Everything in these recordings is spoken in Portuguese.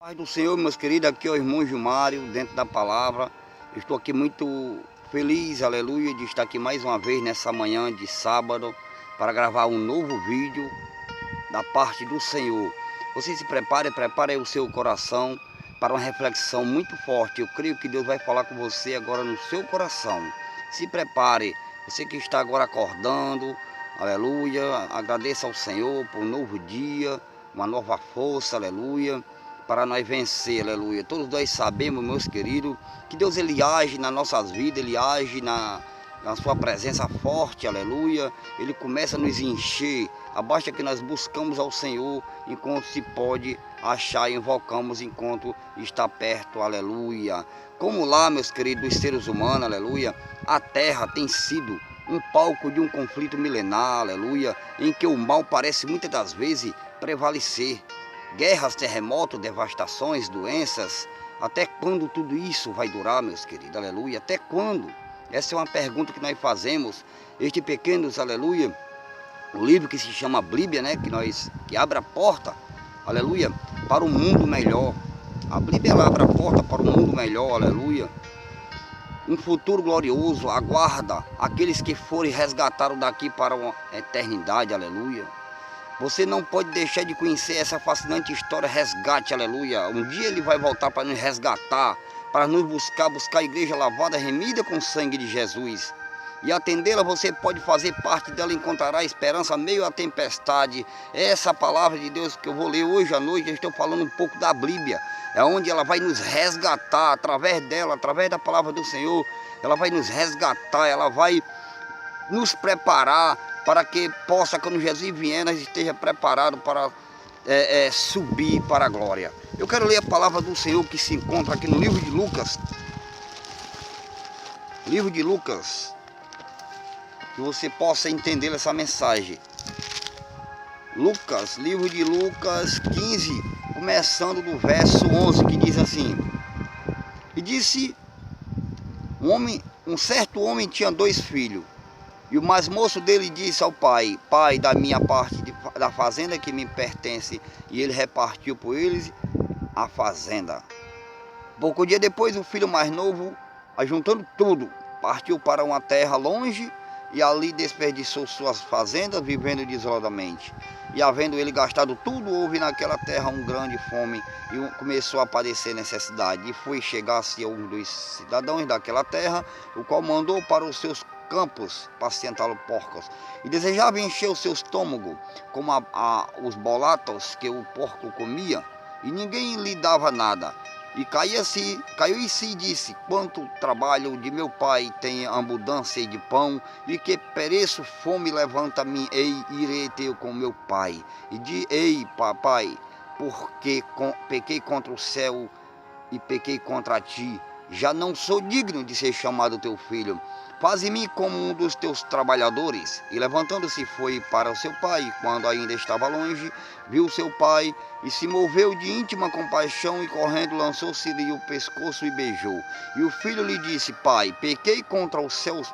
Paz do Senhor, meus queridos, aqui é o irmão Gilmário, dentro da palavra. Estou aqui muito feliz, aleluia, de estar aqui mais uma vez nessa manhã de sábado para gravar um novo vídeo da parte do Senhor. Você se prepare o seu coração para uma reflexão muito forte. Eu creio que Deus vai falar com você agora no seu coração. Se prepare, você que está agora acordando, aleluia, agradeça ao Senhor por um novo dia, uma nova força, aleluia, para nós vencer, aleluia. Todos nós sabemos, meus queridos, que Deus ele age nas nossas vidas, ele age na sua presença forte, aleluia. Ele começa a nos encher, basta que nós buscamos ao Senhor enquanto se pode achar e invocamos enquanto está perto, aleluia. Como lá, meus queridos, os seres humanos, aleluia, a terra tem sido um palco de um conflito milenar, aleluia, em que o mal parece muitas das vezes prevalecer. Guerras, terremotos, devastações, doenças. Até quando tudo isso vai durar, meus queridos? Aleluia. Até quando? Essa é uma pergunta que nós fazemos. Este pequenos, aleluia, o livro que se chama Bíblia, né? Que abre a porta, aleluia, para um mundo melhor. A Bíblia ela abre a porta para um mundo melhor, aleluia. Um futuro glorioso aguarda aqueles que forem resgatados daqui para uma eternidade, aleluia. Você não pode deixar de conhecer essa fascinante história resgate, aleluia. Um dia ele vai voltar para nos resgatar, para nos buscar a igreja lavada, remida com o sangue de Jesus. E atendê-la, você pode fazer parte dela, encontrará esperança meio à tempestade. Essa palavra de Deus que eu vou ler hoje à noite, eu estou falando um pouco da Bíblia. É onde ela vai nos resgatar, através dela, através da palavra do Senhor. Ela vai nos resgatar, ela vai nos preparar para que possa, quando Jesus vier, nós esteja preparado para subir para a glória. Eu quero ler a palavra do Senhor que se encontra aqui no livro de Lucas. Livro de Lucas, que você possa entender essa mensagem. Lucas, livro de Lucas 15, começando do verso 11, que diz assim: E disse, um certo homem tinha 2 filhos. E o mais moço dele disse ao pai: Pai, da minha parte da fazenda que me pertence. E ele repartiu por eles a fazenda. Pouco dia depois, o filho mais novo, ajuntando tudo, partiu para uma terra longe e ali desperdiçou suas fazendas, vivendo desoladamente. E havendo ele gastado tudo, houve naquela terra uma grande fome e começou a padecer necessidade. E foi chegar-se a um dos cidadãos daquela terra, o qual mandou para os seus campos pacientá-lo porcos, e desejava encher o seu estômago como os bolatos que o porco comia, e ninguém lhe dava nada. E caiu em si e disse: Quanto trabalho de meu pai tem abundância de pão, e que pereço fome, levanta-me, irei ter com meu pai. Ei, papai, porque pequei contra o céu e pequei contra ti, já não sou digno de ser chamado teu filho. Faze-me como um dos teus trabalhadores. E levantando-se foi para o seu pai. Quando ainda estava longe, viu seu pai e se moveu de íntima compaixão, e correndo lançou-se-lhe o pescoço e beijou. E o filho lhe disse: Pai, pequei contra os céus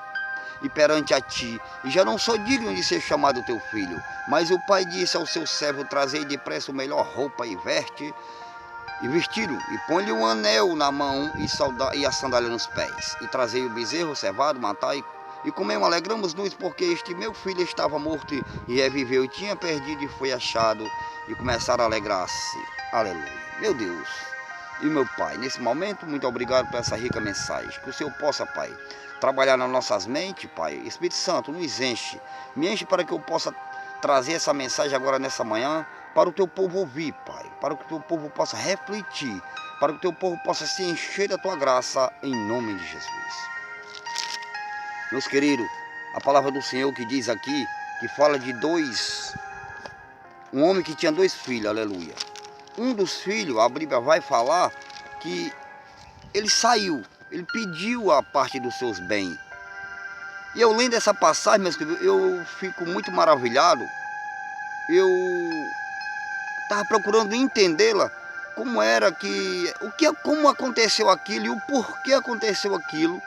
e perante a ti, e já não sou digno de ser chamado teu filho. Mas o pai disse ao seu servo: Trazei depressa a melhor roupa e vesti-lo, e põe-lhe um anel na mão e a sandália nos pés. E trazei o bezerro cevado, matai, e comemos, alegramos-nos, porque este meu filho estava morto e reviveu, e tinha perdido e foi achado, e começaram a alegrar-se. Aleluia. Meu Deus e meu Pai, nesse momento, muito obrigado por essa rica mensagem. Que o Senhor possa, Pai, trabalhar nas nossas mentes, Pai. Espírito Santo, nos enche. Me enche para que eu possa trazer essa mensagem agora nessa manhã, para o teu povo ouvir, Pai, para que o teu povo possa refletir, para que o teu povo possa se encher da tua graça, em nome de Jesus. Meus queridos, a palavra do Senhor que diz aqui, que fala de um homem que tinha 2 filhos, aleluia. Um dos filhos, a Bíblia vai falar que ele saiu, ele pediu a parte dos seus bens. E eu lendo essa passagem, meus queridos, eu fico muito maravilhado. Eu estava procurando entendê-la, como aconteceu aquilo e o porquê aconteceu aquilo.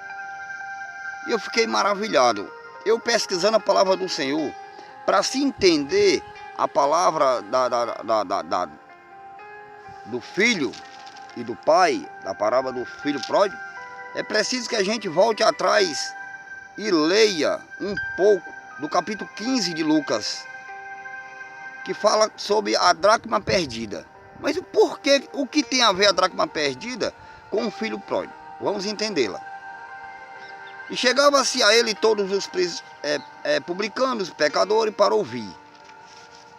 E eu fiquei maravilhado. Eu pesquisando a palavra do Senhor, para se entender a palavra do filho e do pai, da parábola do filho pródigo, é preciso que a gente volte atrás e leia um pouco do capítulo 15 de Lucas, que fala sobre a dracma perdida. Mas o que tem a ver a dracma perdida com o filho pródigo? Vamos entendê-la. E chegava-se a ele todos os publicanos, pecadores, para ouvir.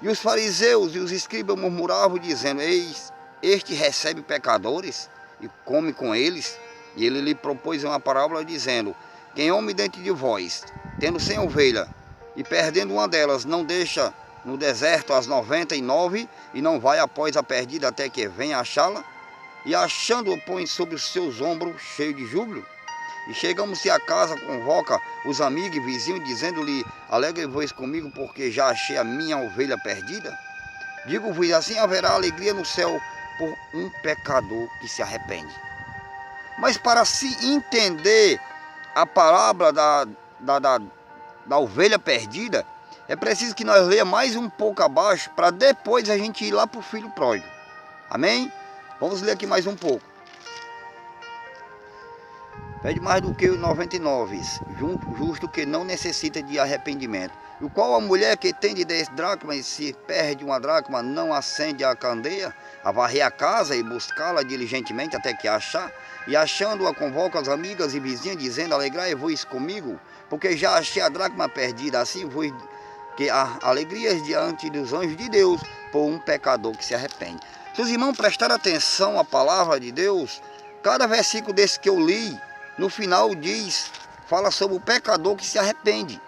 E os fariseus e os escribas murmuravam, dizendo: eis, este recebe pecadores e come com eles. E ele lhe propôs uma parábola, dizendo: quem homem dentre de vós, tendo 100 ovelhas, e perdendo uma delas, não deixa no deserto as 99, e não vai após a perdida até que venha achá-la? E achando-a, põe sobre os seus ombros, cheio de júbilo. E chegamos-se a casa, convoca os amigos e vizinhos, dizendo-lhe: alegre-vos comigo, porque já achei a minha ovelha perdida. Digo-vos, assim haverá alegria no céu por um pecador que se arrepende. Mas para se entender a parábola da ovelha perdida, é preciso que nós leia mais um pouco abaixo, para depois a gente ir lá para o filho pródigo. Amém? Vamos ler aqui mais um pouco. Pede mais do que os 99, justo que não necessita de arrependimento. O qual a mulher que tem de 10 dracmas e se perde uma dracma, não acende a candeia, a varrer a casa e buscá-la diligentemente até que achar? E achando-a, convoca as amigas e vizinhas, dizendo: alegrai-vos comigo, porque já achei a dracma perdida. Assim vos que há alegrias diante dos anjos de Deus por um pecador que se arrepende. Se os irmãos prestarem atenção à palavra de Deus, cada versículo desse que eu li, no final fala sobre o pecador que se arrepende.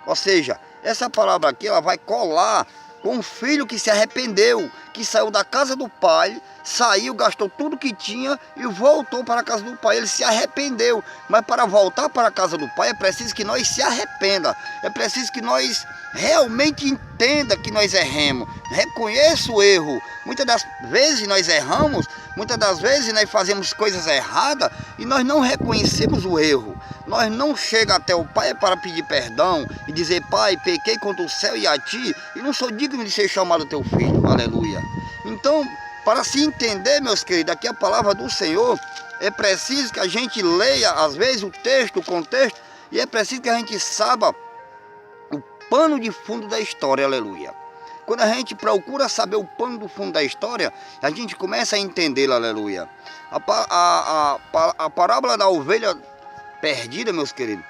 Ou seja, essa palavra aqui ela vai colar com um filho que se arrependeu, que saiu da casa do pai, saiu, gastou tudo que tinha e voltou para a casa do pai. Ele se arrependeu, mas para voltar para a casa do pai é preciso que nós se arrependa, é preciso que nós realmente entenda que nós erremos, reconheça o erro. Muitas das vezes nós erramos, muitas das vezes nós fazemos coisas erradas e nós não reconhecemos o erro. Nós não chegamos até o Pai para pedir perdão e dizer: Pai, pequei contra o céu e a ti, e não sou digno de ser chamado teu filho. Aleluia. Então, para se entender, meus queridos, aqui a palavra do Senhor, é preciso que a gente leia, às vezes, o texto, o contexto, e é preciso que a gente saiba o pano de fundo da história. Aleluia. Quando a gente procura saber o pano do fundo da história, a gente começa a entendê-la. Aleluia. A parábola da ovelha perdida, meus queridos,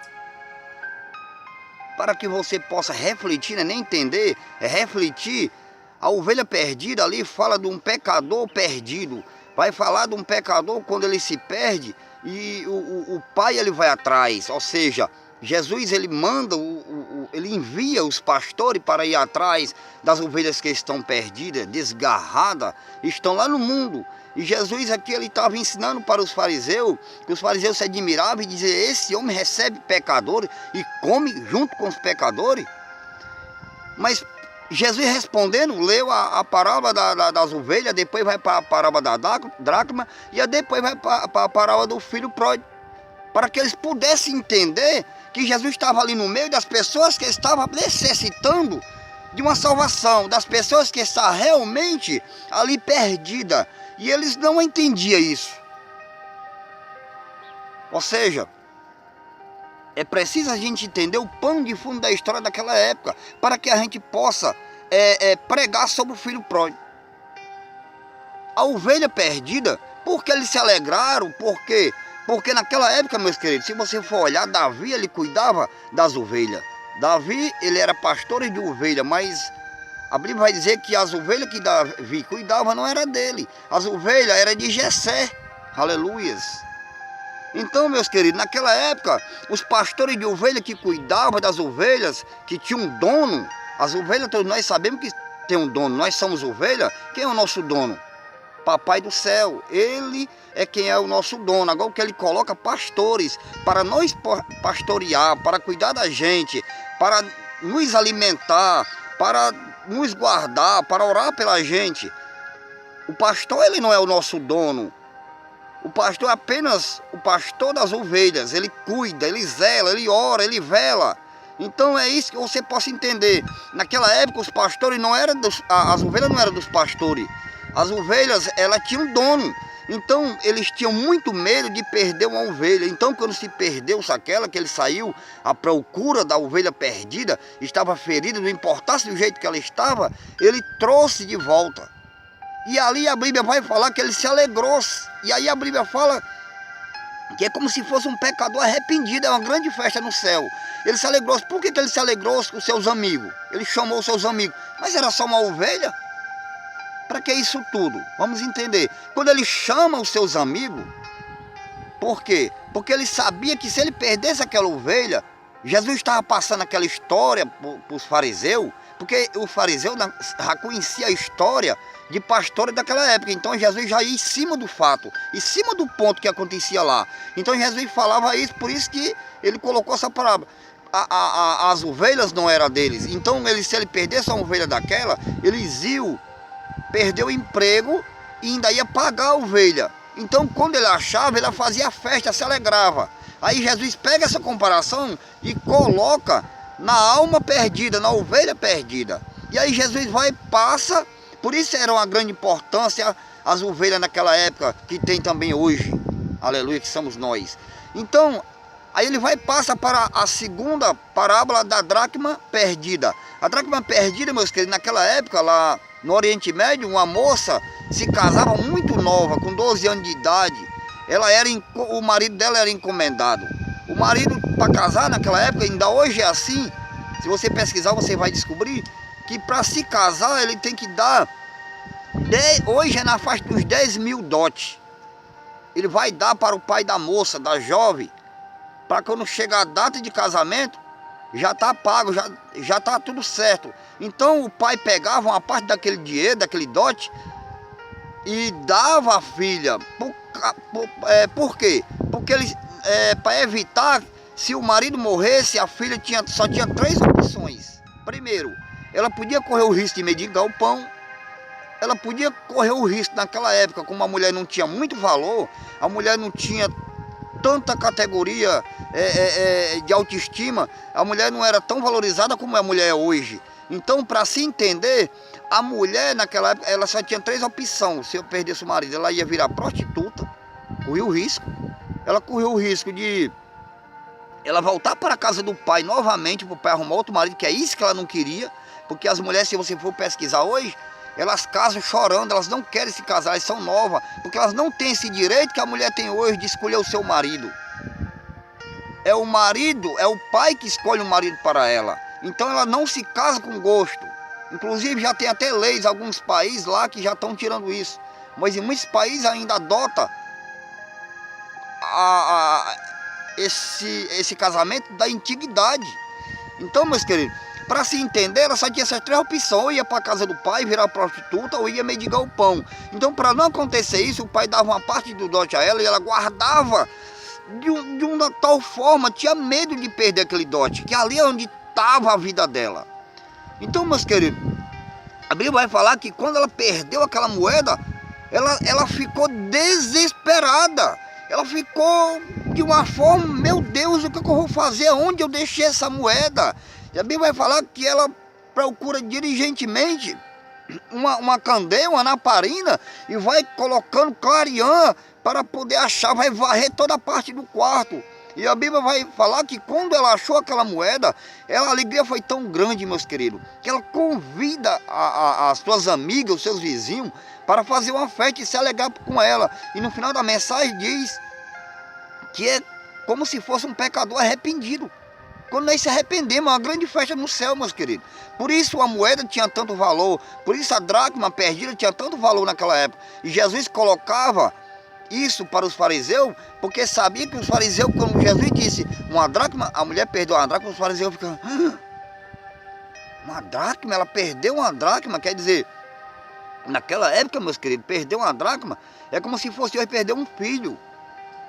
para que você possa refletir, né? Nem entender, é refletir. A ovelha perdida ali fala de um pecador perdido. Vai falar de um pecador quando ele se perde e o pai ele vai atrás. Ou seja, Jesus ele manda, ele envia os pastores para ir atrás das ovelhas que estão perdidas, desgarradas, estão lá no mundo. E Jesus aqui ele estava ensinando para os fariseus, que os fariseus se admiravam e diziam: esse homem recebe pecadores e come junto com os pecadores. Mas Jesus respondendo, leu a parábola das ovelhas, depois vai para a parábola da dracma e depois vai para a parábola do filho pródigo, para que eles pudessem entender que Jesus estava ali no meio das pessoas que estavam necessitando de uma salvação, das pessoas que estavam realmente ali perdidas, e eles não entendiam isso. Ou seja, é preciso a gente entender o pano de fundo da história daquela época, para que a gente possa pregar sobre o filho pródigo. A ovelha perdida, porque eles se alegraram, porque naquela época, meus queridos, se você for olhar, Davi ele cuidava das ovelhas. Davi ele era pastor de ovelha, mas a Bíblia vai dizer que as ovelhas que Davi cuidava não era dele. As ovelhas eram de Jessé. Aleluias. Então, meus queridos, naquela época, os pastores de ovelha que cuidavam das ovelhas, que tinham um dono, as ovelhas, todos nós sabemos que tem um dono, nós somos ovelha. Quem é o nosso dono? Papai do céu, ele é quem é o nosso dono. Agora o que ele coloca pastores para nós pastorear, para cuidar da gente, para nos alimentar, para nos guardar, para orar pela gente. O pastor ele não é o nosso dono. O pastor é apenas o pastor das ovelhas. Ele cuida, ele zela, ele ora, ele vela. Então é isso que você possa entender. Naquela época os pastores não eram as ovelhas não eram dos pastores. As ovelhas, elas tinham dono. Então, eles tinham muito medo de perder uma ovelha. Então, quando se perdeu-se aquela, que ele saiu à procura da ovelha perdida, estava ferida, não importasse do jeito que ela estava, ele trouxe de volta. E ali a Bíblia vai falar que ele se alegrou. E aí a Bíblia fala que é como se fosse um pecador arrependido, é uma grande festa no céu. Ele se alegrou. Por que ele se alegrou com seus amigos? Ele chamou os seus amigos. Mas era só uma ovelha? Para que isso tudo? Vamos entender. Quando ele chama os seus amigos, por quê? Porque ele sabia que se ele perdesse aquela ovelha, Jesus estava passando aquela história para os fariseus, porque o fariseu já conhecia a história de pastores daquela época. Então Jesus já ia em cima do fato, em cima do ponto que acontecia lá. Então Jesus falava isso, por isso que ele colocou essa parábola. As ovelhas não eram deles. Então se ele perdesse uma ovelha daquela, eles iam perder o emprego e ainda ia pagar a ovelha. Então quando ele achava, ele fazia festa, se alegrava. Aí Jesus pega essa comparação e coloca na alma perdida, na ovelha perdida. E aí Jesus vai e passa. Por isso era uma grande importância as ovelhas naquela época, que tem também hoje. Aleluia, que somos nós. Então, aí ele vai e passa para a segunda parábola da dracma perdida. A dracma perdida, meus queridos, naquela época lá no Oriente Médio, uma moça se casava muito nova, com 12 anos de idade. O marido dela era encomendado. O marido, para casar naquela época, ainda hoje é assim. Se você pesquisar, você vai descobrir que para se casar ele tem que dar, hoje é na faixa dos 10 mil dotes. Ele vai dar para o pai da moça, da jovem, para quando chegar a data de casamento, já está pago, já está tudo certo. Então o pai pegava uma parte daquele dinheiro, daquele dote, e dava a filha. Por quê? Porque ele, para evitar, se o marido morresse, a filha só tinha 3 opções. Primeiro, ela podia correr o risco de mendigar o pão. Ela podia correr o risco naquela época, como a mulher não tinha muito valor, a mulher não tinha tanta categoria de autoestima, a mulher não era tão valorizada como a mulher é hoje. Então, para se entender, a mulher naquela época, ela só tinha 3 opções. Se eu perdesse o marido, ela ia virar prostituta, corria o risco. Ela correu o risco de ela voltar para a casa do pai novamente, para o pai arrumar outro marido, que é isso que ela não queria. Porque as mulheres, se você for pesquisar hoje, elas casam chorando, elas não querem se casar, elas são novas, porque elas não têm esse direito que a mulher tem hoje de escolher o seu marido. É o marido, é o pai que escolhe o marido para ela. Então ela não se casa com gosto. Inclusive já tem até leis, alguns países lá que já estão tirando isso. Mas em muitos países ainda adota esse casamento da antiguidade. Então, meus queridos, para se entender, ela só tinha essas 3 opções: ou ia para a casa do pai, virar prostituta, ou ia mendigar o pão. Então, para não acontecer isso, o pai dava uma parte do dote a ela e ela guardava de uma tal forma, tinha medo de perder aquele dote, que ali é onde estava a vida dela. Então, meus queridos, a Bíblia vai falar que quando ela perdeu aquela moeda, ela ficou desesperada. Ela ficou de uma forma: meu Deus, o que eu vou fazer? Onde eu deixei essa moeda? E a Bíblia vai falar que ela procura diligentemente uma candeia, uma lamparina, e vai colocando clareando para poder achar, vai varrer toda a parte do quarto. E a Bíblia vai falar que quando ela achou aquela moeda, a alegria foi tão grande, meus queridos, que ela convida as suas amigas, os seus vizinhos, para fazer uma festa e se alegrar com ela. E no final da mensagem diz que é como se fosse um pecador arrependido. Quando nós se arrependemos, é uma grande festa no céu, meus queridos. Por isso a moeda tinha tanto valor, por isso a dracma perdida tinha tanto valor naquela época. E Jesus colocava isso para os fariseus, porque sabia que os fariseus, quando Jesus disse uma dracma, a mulher perdeu uma dracma, os fariseus ficam: uma dracma? Ela perdeu uma dracma? Quer dizer, naquela época, meus queridos, perder uma dracma é como se fosse hoje perder um filho.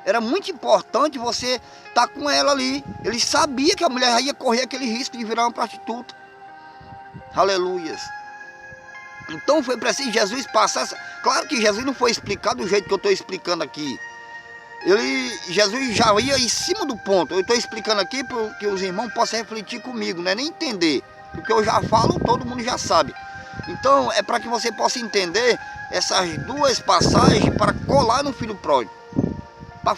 Era muito importante você estar com ela ali. Ele sabia que a mulher ia correr aquele risco de virar uma prostituta. Aleluias. Então foi preciso Jesus passar. Claro que Jesus não foi explicar do jeito que eu estou explicando aqui. Jesus já ia em cima do ponto. Eu estou explicando aqui para que os irmãos possam refletir comigo, não é nem entender. Porque eu já falo, todo mundo já sabe. Então é para que você possa entender essas duas passagens para colar no filho pródigo.